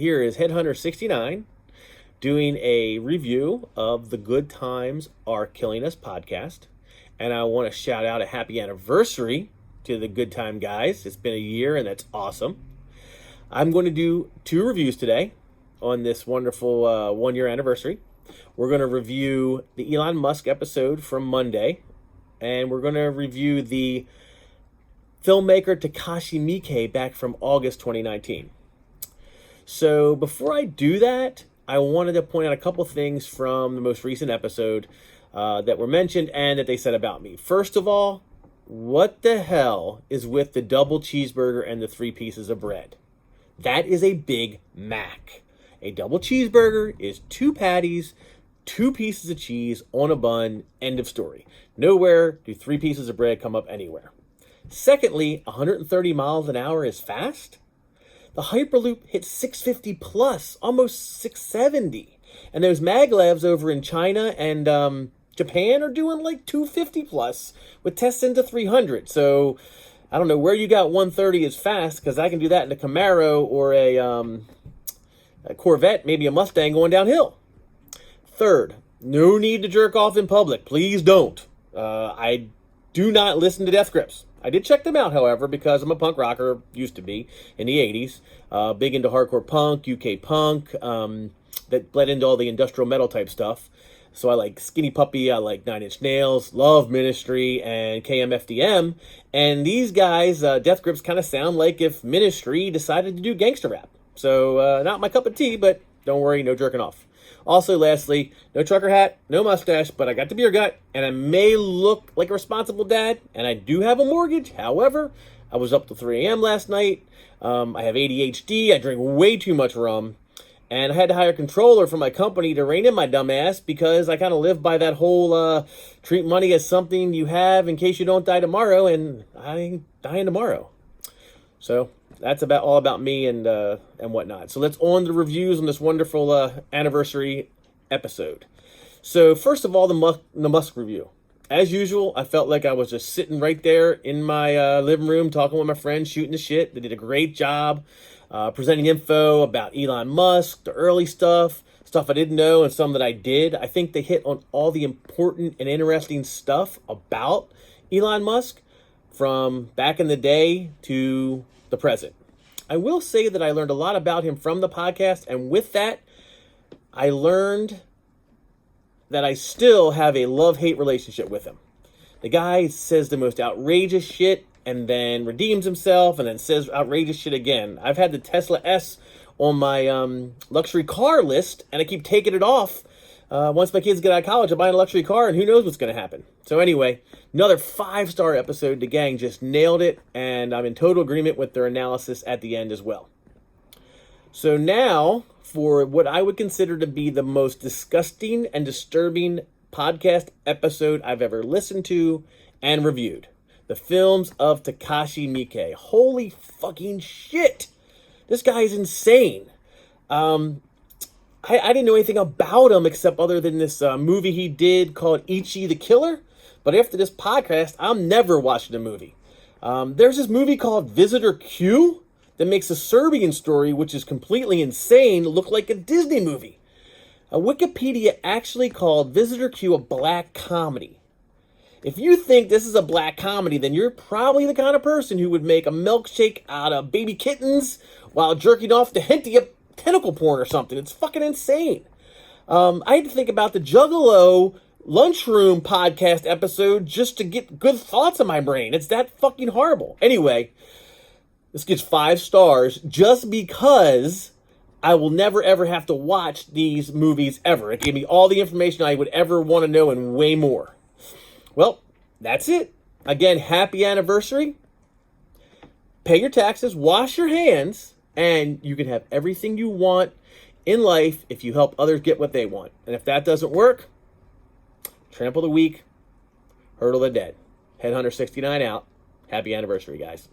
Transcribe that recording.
Here is Headhunter 69 doing a review of the Good Times Are Killing Us podcast. And I want to shout out a happy anniversary to the Good Time guys. It's been a year and that's awesome. I'm going to do 2 reviews today on this wonderful 1-year anniversary. We're going to review the Elon Musk episode from Monday. And we're going to review the filmmaker Takashi Miike back from August 2019. So before I do that, I wanted to point out a couple things from the most recent episode that were mentioned and that they said about me. First of all, what the hell is with the double cheeseburger and the 3 pieces of bread? That is a Big Mac. A double cheeseburger is 2 patties, 2 pieces of cheese on a bun, end of story. Nowhere do 3 pieces of bread come up anywhere. Secondly, 130 miles an hour is fast. The Hyperloop hit 650 plus, almost 670. And those maglevs over in China and Japan are doing like 250 plus with tests into 300. So I don't know where you got 130 is fast, because I can do that in a Camaro or a Corvette, maybe a Mustang going downhill. Third, no need to jerk off in public. Please don't. I do not listen to Death Grips. I did check them out, however, because I'm a punk rocker, used to be, in the 80s. Big into hardcore punk, UK punk, that bled into all the industrial metal type stuff. So I like Skinny Puppy, I like 9 Inch Nails, Love Ministry, and KMFDM. And these guys, Death Grips, kind of sound like if Ministry decided to do gangster rap. So not my cup of tea, but don't worry, no jerking off. Also, lastly, no trucker hat, no mustache, but I got the beer gut, and I may look like a responsible dad, and I do have a mortgage. However, I was up till 3 a.m. last night. I have ADHD. I drink way too much rum, and I had to hire a controller from my company to rein in my dumb ass because I kind of live by that whole treat money as something you have in case you don't die tomorrow, and I ain't dying tomorrow. So that's all about me and whatnot. So let's on the reviews on this wonderful anniversary episode. So first of all, the Musk review. As usual, I felt like I was just sitting right there in my living room talking with my friends, shooting the shit. They did a great job presenting info about Elon Musk, the early stuff I didn't know and some that I did. I think they hit on all the important and interesting stuff about Elon Musk from back in the day to the present. I will say that I learned a lot about him from the podcast, and with that, I learned that I still have a love-hate relationship with him. The guy says the most outrageous shit and then redeems himself and then says outrageous shit again. I've had the Tesla S on my luxury car list, and I keep taking it off. Once my kids get out of college, I'm buying a luxury car, and who knows what's going to happen. So anyway, another 5-star episode. The gang just nailed it, and I'm in total agreement with their analysis at the end as well. So now, for what I would consider to be the most disgusting and disturbing podcast episode I've ever listened to and reviewed. The Films of Takashi Miike. Holy fucking shit! This guy is insane. I didn't know anything about him except other than this movie he did called Ichi the Killer. But after this podcast, I'm never watching a movie. There's this movie called Visitor Q that makes a Serbian story, which is completely insane, look like a Disney movie. Wikipedia actually called Visitor Q a black comedy. If you think this is a black comedy, then you're probably the kind of person who would make a milkshake out of baby kittens while jerking off to hentai tentacle porn or something. It's fucking insane. I had to think about the Juggalo Lunchroom podcast episode just to get good thoughts in my brain. It's that fucking horrible. Anyway, this gets 5 stars just because I will never ever have to watch these movies ever. It gave me all the information I would ever want to know and way more. Well, that's it. Again, happy anniversary. Pay your taxes, wash your hands, and you can have everything you want in life if you help others get what they want. And if that doesn't work, trample the weak, hurdle the dead. Headhunter 69 out. Happy anniversary, guys.